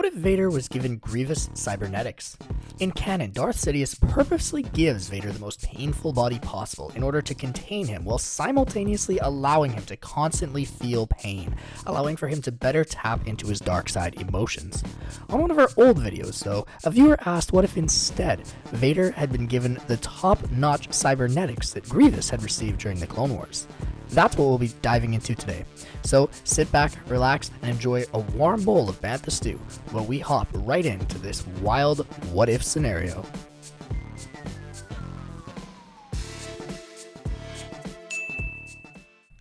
What if Vader was given Grievous cybernetics? In canon, Darth Sidious purposely gives Vader the most painful body possible in order to contain him while simultaneously allowing him to constantly feel pain, allowing for him to better tap into his dark side emotions. On one of our old videos, though, a viewer asked what if instead Vader had been given the top-notch cybernetics that Grievous had received during the Clone Wars. That's what we'll be diving into today. So sit back, relax, and enjoy a warm bowl of bantha stew while we hop right into this wild what-if scenario.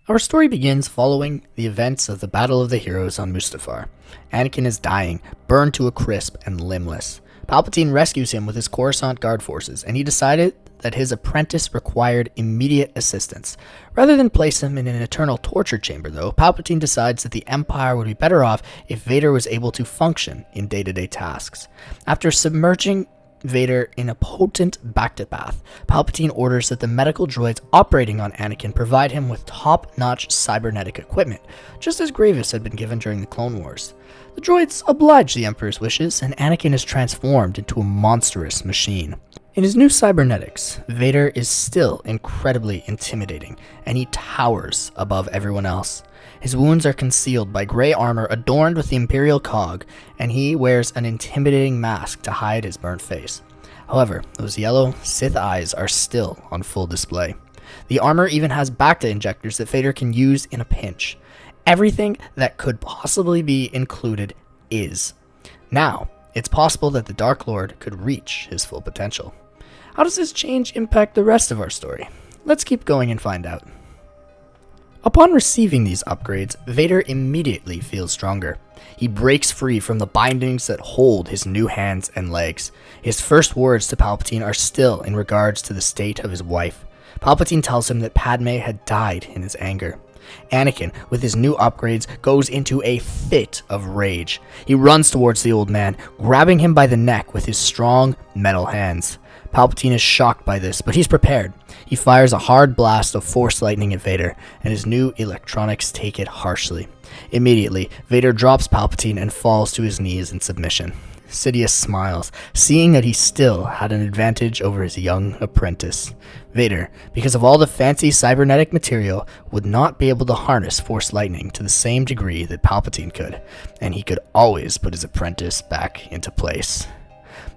Our story begins following the events of the Battle of the Heroes on Mustafar. Anakin is dying, burned to a crisp and limbless. Palpatine rescues him with his Coruscant Guard forces, and he decided that his apprentice required immediate assistance. Rather than place him in an eternal torture chamber, though, Palpatine decides that the Empire would be better off if Vader was able to function in day-to-day tasks. After submerging Vader in a potent bacta bath, Palpatine orders that the medical droids operating on Anakin provide him with top-notch cybernetic equipment, just as Grievous had been given during the Clone Wars. The droids oblige the Emperor's wishes, and Anakin is transformed into a monstrous machine. In his new cybernetics, Vader is still incredibly intimidating, and he towers above everyone else. His wounds are concealed by gray armor adorned with the Imperial cog, and he wears an intimidating mask to hide his burnt face. However, those yellow Sith eyes are still on full display. The armor even has bacta injectors that Vader can use in a pinch. Everything that could possibly be included is. Now, it's possible that the Dark Lord could reach his full potential. How does this change impact the rest of our story? Let's keep going and find out. Upon receiving these upgrades, Vader immediately feels stronger. He breaks free from the bindings that hold his new hands and legs. His first words to Palpatine are still in regards to the state of his wife. Palpatine tells him that Padme had died in his anger. Anakin, with his new upgrades, goes into a fit of rage. He runs towards the old man, grabbing him by the neck with his strong metal hands. Palpatine is shocked by this, but he's prepared. He fires a hard blast of force lightning at Vader, and his new electronics take it harshly. Immediately, Vader drops Palpatine and falls to his knees in submission. Sidious smiles, seeing that he still had an advantage over his young apprentice. Vader, because of all the fancy cybernetic material, would not be able to harness force lightning to the same degree that Palpatine could, and he could always put his apprentice back into place.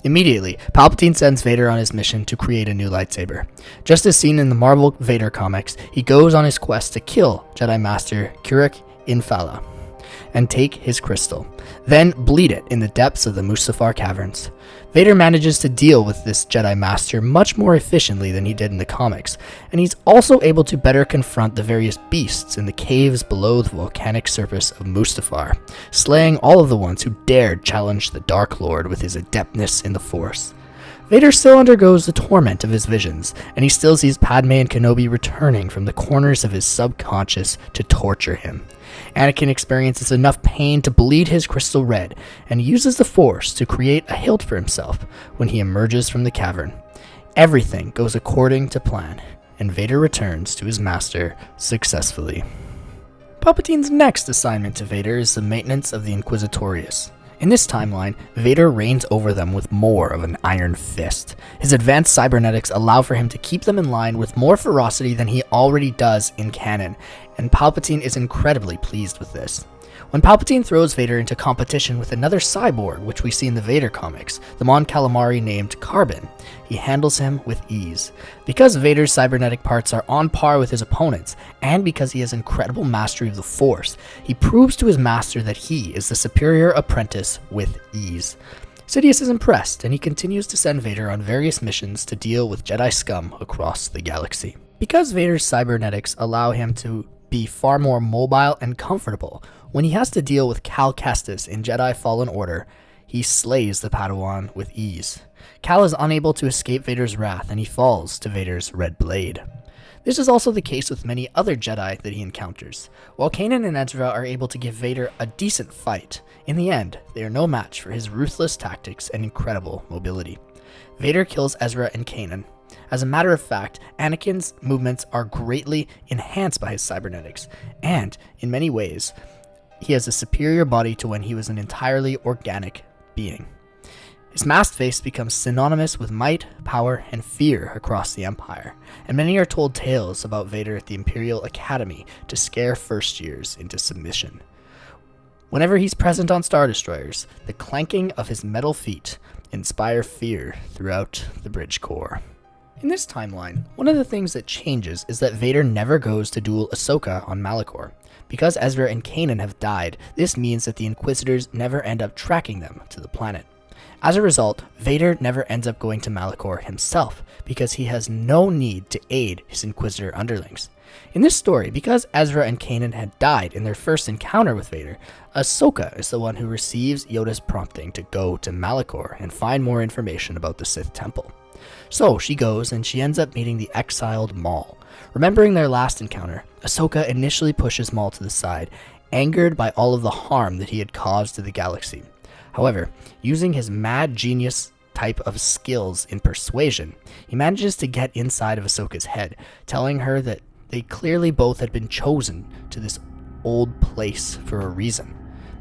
Immediately, Palpatine sends Vader on his mission to create a new lightsaber. Just as seen in the Marvel Vader comics, he goes on his quest to kill Jedi Master Kurik Infala and take his crystal, then bleed it in the depths of the Mustafar caverns. Vader manages to deal with this Jedi Master much more efficiently than he did in the comics, and he's also able to better confront the various beasts in the caves below the volcanic surface of Mustafar, slaying all of the ones who dared challenge the Dark Lord with his adeptness in the Force. Vader still undergoes the torment of his visions, and he still sees Padme and Kenobi returning from the corners of his subconscious to torture him. Anakin experiences enough pain to bleed his crystal red, and uses the Force to create a hilt for himself when he emerges from the cavern. Everything goes according to plan, and Vader returns to his master successfully. Palpatine's next assignment to Vader is the maintenance of the Inquisitorius. In this timeline, Vader reigns over them with more of an iron fist. His advanced cybernetics allow for him to keep them in line with more ferocity than he already does in canon, and Palpatine is incredibly pleased with this. When Palpatine throws Vader into competition with another cyborg, which we see in the Vader comics, the Mon Calamari named Carbon, he handles him with ease. Because Vader's cybernetic parts are on par with his opponents, and because he has incredible mastery of the Force, he proves to his master that he is the superior apprentice with ease. Sidious is impressed, and he continues to send Vader on various missions to deal with Jedi scum across the galaxy. Because Vader's cybernetics allow him to be far more mobile and comfortable, when he has to deal with Cal Kestis in Jedi Fallen Order, he slays the Padawan with ease. Cal is unable to escape Vader's wrath, and he falls to Vader's red blade. This is also the case with many other Jedi that he encounters. While Kanan and Ezra are able to give Vader a decent fight, in the end, they are no match for his ruthless tactics and incredible mobility. Vader kills Ezra and Kanan. As a matter of fact, Anakin's movements are greatly enhanced by his cybernetics, and, in many ways, he has a superior body to when he was an entirely organic being. His masked face becomes synonymous with might, power, and fear across the Empire, and many are told tales about Vader at the Imperial Academy to scare first years into submission. Whenever he's present on Star Destroyers, the clanking of his metal feet inspire fear throughout the bridge core. In this timeline, one of the things that changes is that Vader never goes to duel Ahsoka on Malachor. Because Ezra and Kanan have died, this means that the Inquisitors never end up tracking them to the planet. As a result, Vader never ends up going to Malachor himself, because he has no need to aid his Inquisitor underlings. In this story, because Ezra and Kanan had died in their first encounter with Vader, Ahsoka is the one who receives Yoda's prompting to go to Malachor and find more information about the Sith Temple. So she goes and she ends up meeting the exiled Maul. Remembering their last encounter, Ahsoka initially pushes Maul to the side, angered by all of the harm that he had caused to the galaxy. However, using his mad genius type of skills in persuasion, he manages to get inside of Ahsoka's head, telling her that they clearly both had been chosen to this old place for a reason.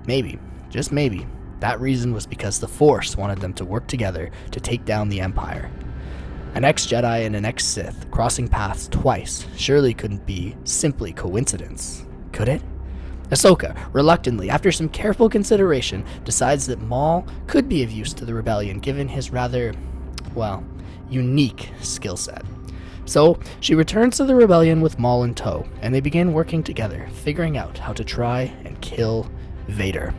Maybe, just maybe, that reason was because the Force wanted them to work together to take down the Empire. An ex-Jedi and an ex-Sith crossing paths twice surely couldn't be simply coincidence, could it? Ahsoka, reluctantly, after some careful consideration, decides that Maul could be of use to the rebellion given his rather, well, unique skill set. So, she returns to the rebellion with Maul in tow, and they begin working together, figuring out how to try and kill Vader.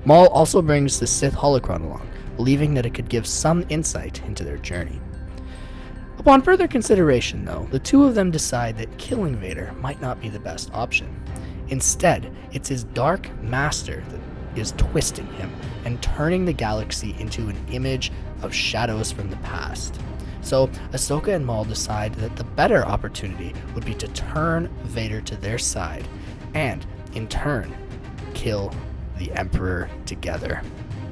Maul also brings the Sith holocron along, believing that it could give some insight into their journey. Upon further consideration, though, the two of them decide that killing Vader might not be the best option. Instead, it's his dark master that is twisting him and turning the galaxy into an image of shadows from the past. So, Ahsoka and Maul decide that the better opportunity would be to turn Vader to their side and, in turn, kill the Emperor together.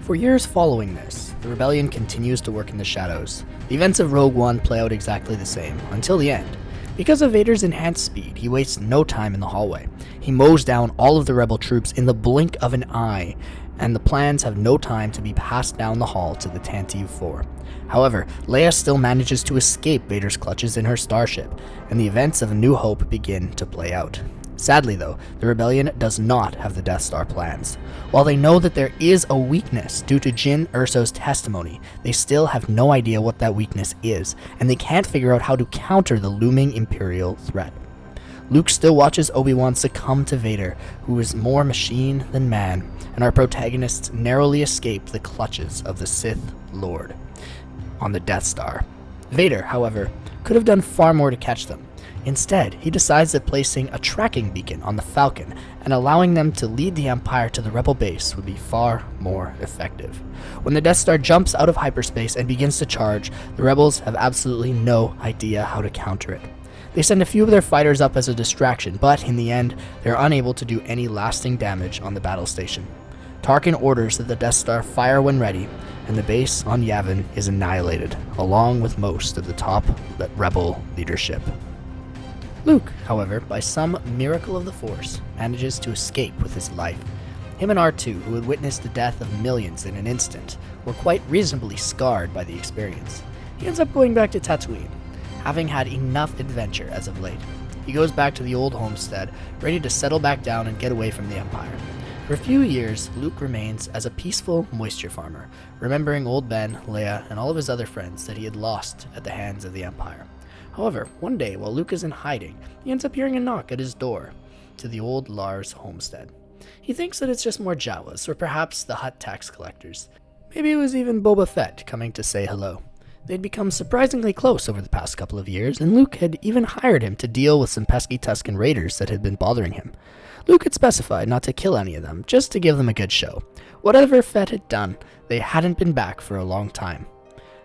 For years following this, the rebellion continues to work in the shadows. The events of Rogue One play out exactly the same, until the end. Because of Vader's enhanced speed, he wastes no time in the hallway. He mows down all of the rebel troops in the blink of an eye, and the plans have no time to be passed down the hall to the Tantive 4. However, Leia still manages to escape Vader's clutches in her starship, and the events of A New Hope begin to play out. Sadly though, the rebellion does not have the Death Star plans. While they know that there is a weakness due to Jyn Erso's testimony, they still have no idea what that weakness is, and they can't figure out how to counter the looming Imperial threat. Luke still watches Obi-Wan succumb to Vader, who is more machine than man, and our protagonists narrowly escape the clutches of the Sith Lord on the Death Star. Vader, however, could have done far more to catch them. Instead, he decides that placing a tracking beacon on the Falcon and allowing them to lead the Empire to the Rebel base would be far more effective. When the Death Star jumps out of hyperspace and begins to charge, the Rebels have absolutely no idea how to counter it. They send a few of their fighters up as a distraction, but in the end, they're unable to do any lasting damage on the battle station. Tarkin orders that the Death Star fire when ready, and the base on Yavin is annihilated, along with most of the top Rebel leadership. Luke, however, by some miracle of the Force, manages to escape with his life. Him and R2, who had witnessed the death of millions in an instant, were quite reasonably scarred by the experience. He ends up going back to Tatooine, having had enough adventure as of late. He goes back to the old homestead, ready to settle back down and get away from the Empire. For a few years, Luke remains as a peaceful moisture farmer, remembering old Ben, Leia, and all of his other friends that he had lost at the hands of the Empire. However, one day, while Luke is in hiding, he ends up hearing a knock at his door to the old Lars homestead. He thinks that it's just more Jawas, or perhaps the Hutt tax collectors. Maybe it was even Boba Fett coming to say hello. They'd become surprisingly close over the past couple of years, and Luke had even hired him to deal with some pesky Tusken raiders that had been bothering him. Luke had specified not to kill any of them, just to give them a good show. Whatever Fett had done, they hadn't been back for a long time.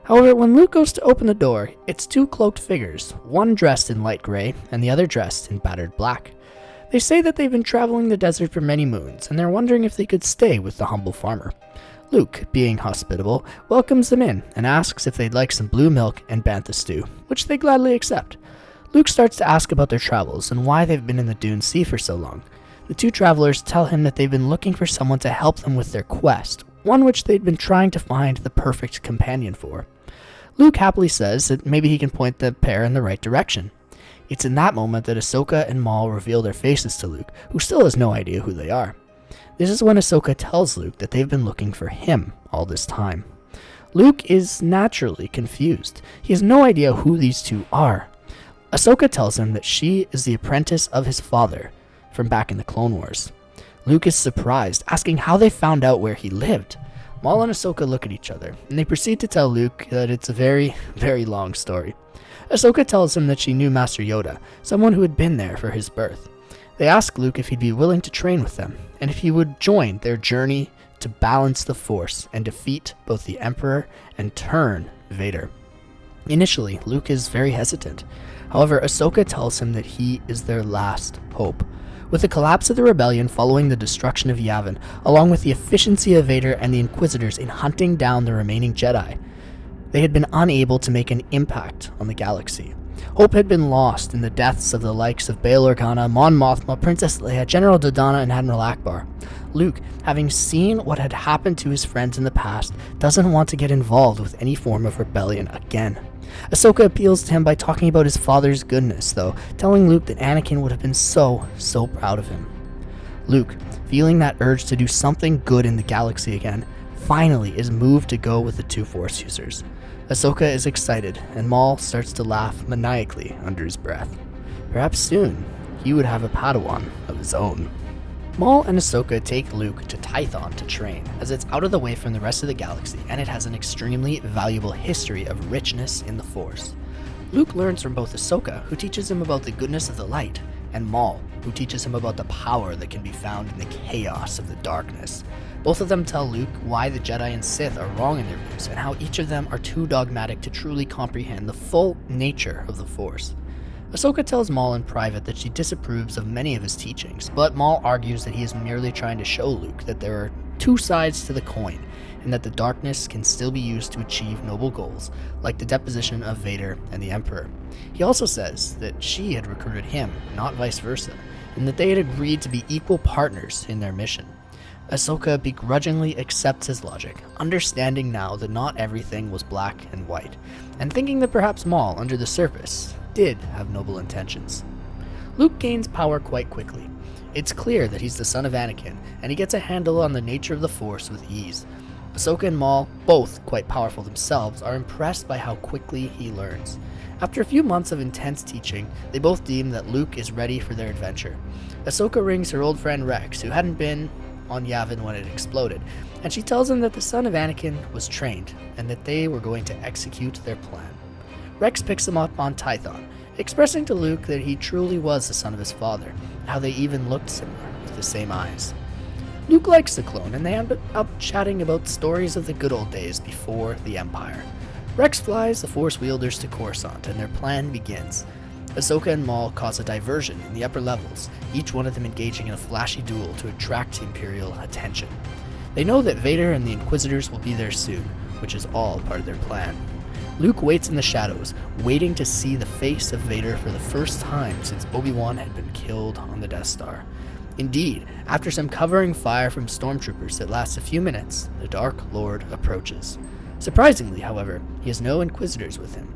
However, when Luke goes to open the door, it's two cloaked figures, one dressed in light gray and the other dressed in battered black. They say that they've been traveling the desert for many moons, and they're wondering if they could stay with the humble farmer. Luke, being hospitable, welcomes them in and asks if they'd like some blue milk and bantha stew, which they gladly accept. Luke starts to ask about their travels and why they've been in the Dune Sea for so long. The two travelers tell him that they've been looking for someone to help them with their quest, one which they'd been trying to find the perfect companion for. Luke happily says that maybe he can point the pair in the right direction. It's in that moment that Ahsoka and Maul reveal their faces to Luke, who still has no idea who they are. This is when Ahsoka tells Luke that they've been looking for him all this time. Luke is naturally confused. He has no idea who these two are. Ahsoka tells him that she is the apprentice of his father from back in the Clone Wars. Luke is surprised, asking how they found out where he lived. Maul and Ahsoka look at each other, and they proceed to tell Luke that it's a very, very long story. Ahsoka tells him that she knew Master Yoda, someone who had been there for his birth. They ask Luke if he'd be willing to train with them, and if he would join their journey to balance the Force and defeat both the Emperor and turn Vader. Initially, Luke is very hesitant. However, Ahsoka tells him that he is their last hope. With the collapse of the rebellion following the destruction of Yavin, along with the efficiency of Vader and the Inquisitors in hunting down the remaining Jedi, they had been unable to make an impact on the galaxy. Hope had been lost in the deaths of the likes of Bail Organa, Mon Mothma, Princess Leia, General Dodonna, and Admiral Akbar. Luke, having seen what had happened to his friends in the past, doesn't want to get involved with any form of rebellion again. Ahsoka appeals to him by talking about his father's goodness, though, telling Luke that Anakin would have been so proud of him. Luke, feeling that urge to do something good in the galaxy again, finally is moved to go with the two Force users. Ahsoka is excited, and Maul starts to laugh maniacally under his breath. Perhaps soon, he would have a Padawan of his own. Maul and Ahsoka take Luke to Tython to train, as it's out of the way from the rest of the galaxy, and it has an extremely valuable history of richness in the Force. Luke learns from both Ahsoka, who teaches him about the goodness of the light, and Maul, who teaches him about the power that can be found in the chaos of the darkness. Both of them tell Luke why the Jedi and Sith are wrong in their views, and how each of them are too dogmatic to truly comprehend the full nature of the Force. Ahsoka tells Maul in private that she disapproves of many of his teachings, but Maul argues that he is merely trying to show Luke that there are two sides to the coin, and that the darkness can still be used to achieve noble goals, like the deposition of Vader and the Emperor. He also says that she had recruited him, not vice versa, and that they had agreed to be equal partners in their mission. Ahsoka begrudgingly accepts his logic, understanding now that not everything was black and white, and thinking that perhaps Maul, under the surface, did have noble intentions. Luke gains power quite quickly. It's clear that he's the son of Anakin, and he gets a handle on the nature of the Force with ease. Ahsoka and Maul, both quite powerful themselves, are impressed by how quickly he learns. After a few months of intense teaching, they both deem that Luke is ready for their adventure. Ahsoka rings her old friend Rex, who hadn't been on Yavin when it exploded, and she tells him that the son of Anakin was trained, and that they were going to execute their plan. Rex picks him up on Tython, expressing to Luke that he truly was the son of his father, how they even looked similar, with the same eyes. Luke likes the clone, and they end up chatting about stories of the good old days before the Empire. Rex flies the Force wielders to Coruscant, and their plan begins. Ahsoka and Maul cause a diversion in the upper levels, each one of them engaging in a flashy duel to attract Imperial attention. They know that Vader and the Inquisitors will be there soon, which is all part of their plan. Luke waits in the shadows, waiting to see the face of Vader for the first time since Obi-Wan had been killed on the Death Star. Indeed, after some covering fire from stormtroopers that lasts a few minutes, the Dark Lord approaches. Surprisingly, however, he has no Inquisitors with him.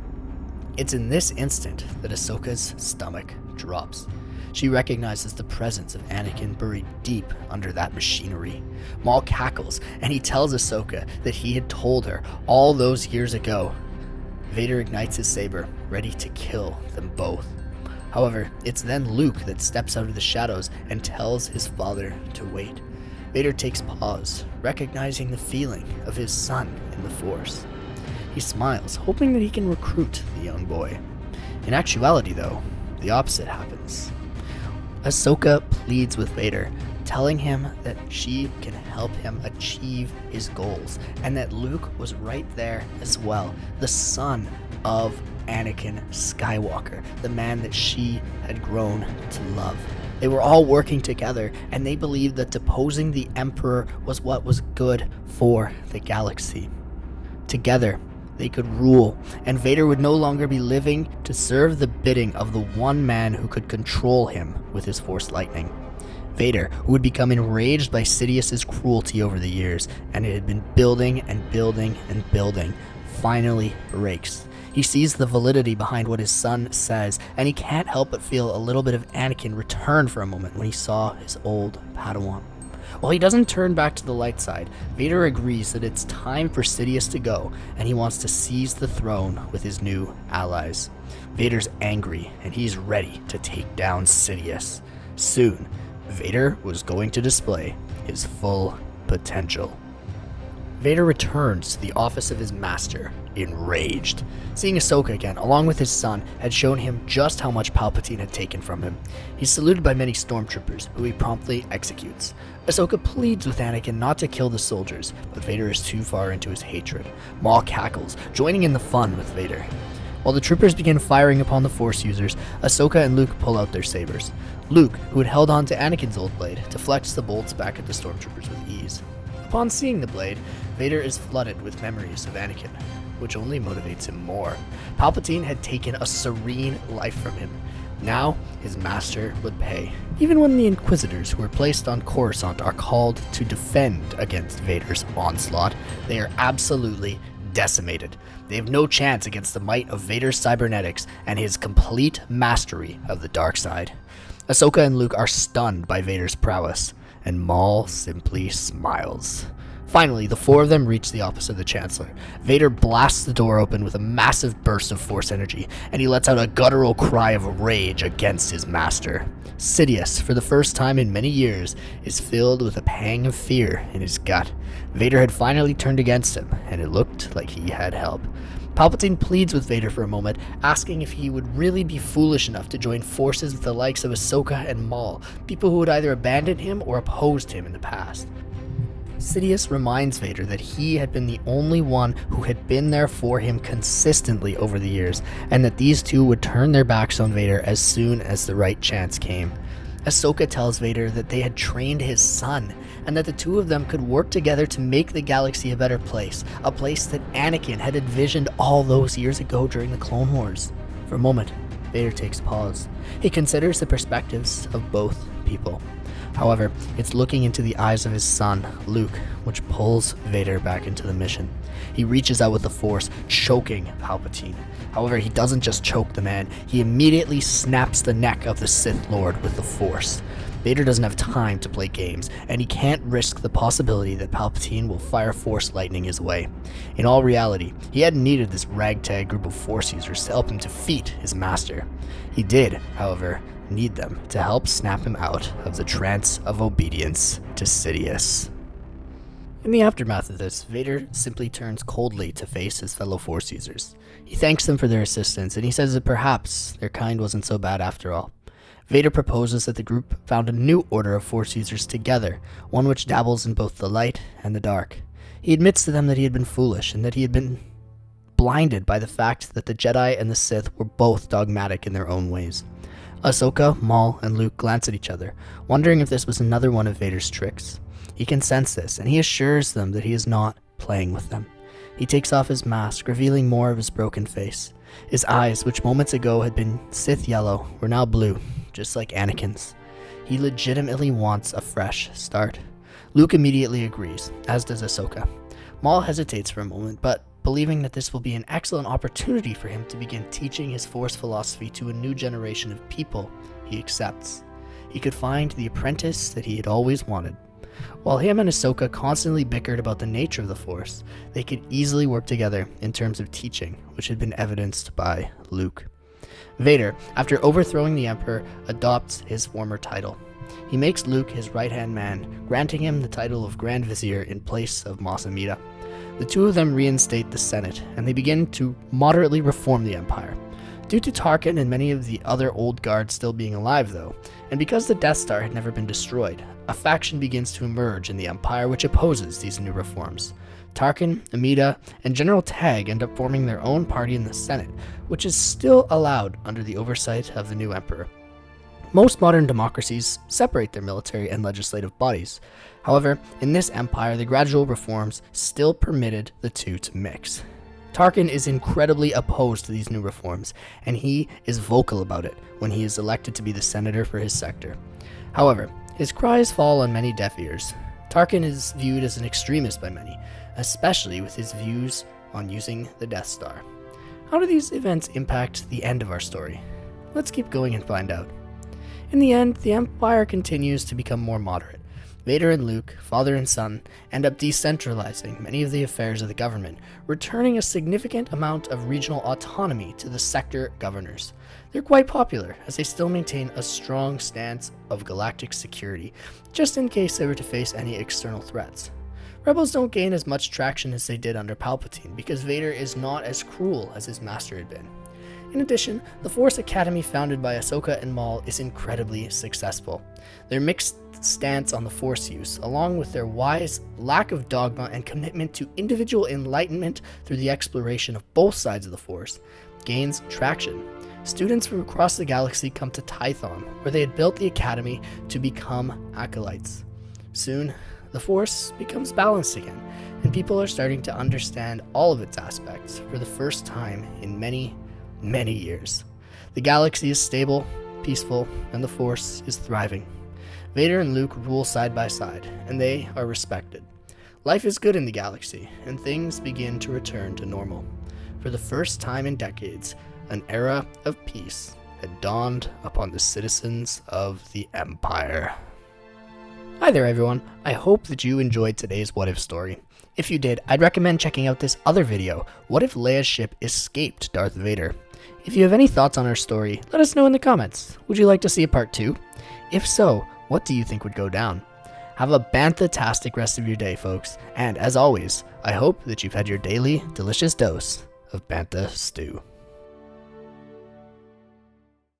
It's in this instant that Ahsoka's stomach drops. She recognizes the presence of Anakin buried deep under that machinery. Maul cackles, and he tells Ahsoka that he had told her all those years ago. Vader ignites his saber, ready to kill them both. However, it's then Luke that steps out of the shadows and tells his father to wait. Vader takes pause, recognizing the feeling of his son in the Force. He smiles, hoping that he can recruit the young boy. In actuality, though, the opposite happens. Ahsoka pleads with Vader, telling him that she can help him achieve his goals, and that Luke was right there as well, the son of Anakin Skywalker, the man that she had grown to love. They were all working together, and they believed that deposing the Emperor was what was good for the galaxy. Together, they could rule, and Vader would no longer be living to serve the bidding of the one man who could control him with his Force lightning. Vader, who had become enraged by Sidious's cruelty over the years, and it had been building and building and building, finally breaks. He sees the validity behind what his son says, and he can't help but feel a little bit of Anakin return for a moment when he saw his old Padawan. While he doesn't turn back to the light side, Vader agrees that it's time for Sidious to go, and he wants to seize the throne with his new allies. Vader's angry, and he's ready to take down Sidious. Soon, Vader was going to display his full potential. Vader returns to the office of his master, enraged. Seeing Ahsoka again, along with his son, had shown him just how much Palpatine had taken from him. He's saluted by many stormtroopers, who he promptly executes. Ahsoka pleads with Anakin not to kill the soldiers, but Vader is too far into his hatred. Maul cackles, joining in the fun with Vader. While the troopers begin firing upon the Force users, Ahsoka and Luke pull out their sabers. Luke, who had held on to Anakin's old blade, deflects the bolts back at the stormtroopers with ease. Upon seeing the blade, Vader is flooded with memories of Anakin, which only motivates him more. Palpatine had taken a serene life from him. Now, his master would pay. Even when the Inquisitors who were placed on Coruscant are called to defend against Vader's onslaught, they are absolutely decimated. They have no chance against the might of Vader's cybernetics and his complete mastery of the dark side. Ahsoka and Luke are stunned by Vader's prowess, and Maul simply smiles. Finally, the four of them reach the office of the Chancellor. Vader blasts the door open with a massive burst of Force energy, and he lets out a guttural cry of rage against his master. Sidious, for the first time in many years, is filled with a pang of fear in his gut. Vader had finally turned against him, and it looked like he had help. Palpatine pleads with Vader for a moment, asking if he would really be foolish enough to join forces with the likes of Ahsoka and Maul, people who had either abandoned him or opposed him in the past. Sidious reminds Vader that he had been the only one who had been there for him consistently over the years, and that these two would turn their backs on Vader as soon as the right chance came. Ahsoka tells Vader that they had trained his son, and that the two of them could work together to make the galaxy a better place, a place that Anakin had envisioned all those years ago during the Clone Wars. For a moment, Vader takes pause. He considers the perspectives of both people. However, it's looking into the eyes of his son, Luke, which pulls Vader back into the mission. He reaches out with the Force, choking Palpatine. However, he doesn't just choke the man, he immediately snaps the neck of the Sith Lord with the Force. Vader doesn't have time to play games, and he can't risk the possibility that Palpatine will fire Force lightning his way. In all reality, he hadn't needed this ragtag group of Force users to help him defeat his master. He did, however, need them to help snap him out of the trance of obedience to Sidious. In the aftermath of this, Vader simply turns coldly to face his fellow Force users. He thanks them for their assistance, and he says that perhaps their kind wasn't so bad after all. Vader proposes that the group found a new order of Force users together, one which dabbles in both the light and the dark. He admits to them that he had been foolish, and that he had been blinded by the fact that the Jedi and the Sith were both dogmatic in their own ways. Ahsoka, Maul, and Luke glance at each other, wondering if this was another one of Vader's tricks. He can sense this, and he assures them that he is not playing with them. He takes off his mask, revealing more of his broken face. His eyes, which moments ago had been Sith yellow, were now blue, just like Anakin's. He legitimately wants a fresh start. Luke immediately agrees, as does Ahsoka. Maul hesitates for a moment, but believing that this will be an excellent opportunity for him to begin teaching his Force philosophy to a new generation of people, he accepts. He could find the apprentice that he had always wanted. While him and Ahsoka constantly bickered about the nature of the Force, they could easily work together in terms of teaching, which had been evidenced by Luke. Vader, after overthrowing the Emperor, adopts his former title. He makes Luke his right-hand man, granting him the title of Grand Vizier in place of Mos Amida. The two of them reinstate the Senate, and they begin to moderately reform the Empire. Due to Tarkin and many of the other old guard still being alive though, and because the Death Star had never been destroyed, a faction begins to emerge in the Empire which opposes these new reforms. Tarkin, Amida, and General Tagg end up forming their own party in the Senate, which is still allowed under the oversight of the new Emperor. Most modern democracies separate their military and legislative bodies. However, in this empire, the gradual reforms still permitted the two to mix. Tarkin is incredibly opposed to these new reforms, and he is vocal about it when he is elected to be the senator for his sector. However, His cries fall on many deaf ears. Tarkin is viewed as an extremist by many, especially with his views on using the Death Star. How do these events impact the end of our story? Let's keep going and find out. In the end, the Empire continues to become more moderate. Vader and Luke, father and son, end up decentralizing many of the affairs of the government, returning a significant amount of regional autonomy to the sector governors. They're quite popular, as they still maintain a strong stance of galactic security, just in case they were to face any external threats. Rebels don't gain as much traction as they did under Palpatine, because Vader is not as cruel as his master had been. In addition, the Force Academy founded by Ahsoka and Maul is incredibly successful. Their mixed stance on the Force use, along with their wise lack of dogma and commitment to individual enlightenment through the exploration of both sides of the Force, gains traction. Students from across the galaxy come to Tython, where they had built the Academy to become acolytes. Soon, the Force becomes balanced again, and people are starting to understand all of its aspects for the first time in many years. The galaxy is stable, peaceful, and the Force is thriving. Vader and Luke rule side by side, and they are respected. Life is good in the galaxy, and things begin to return to normal. For the first time in decades, an era of peace had dawned upon the citizens of the Empire. Hi there everyone, I hope that you enjoyed today's What If story. If you did, I'd recommend checking out this other video, What If Leia's ship escaped Darth Vader? If you have any thoughts on our story, let us know in the comments. Would you like to see a part 2? If so, what do you think would go down? Have a bantha-tastic rest of your day, folks, and as always, I hope that you've had your daily delicious dose of bantha stew.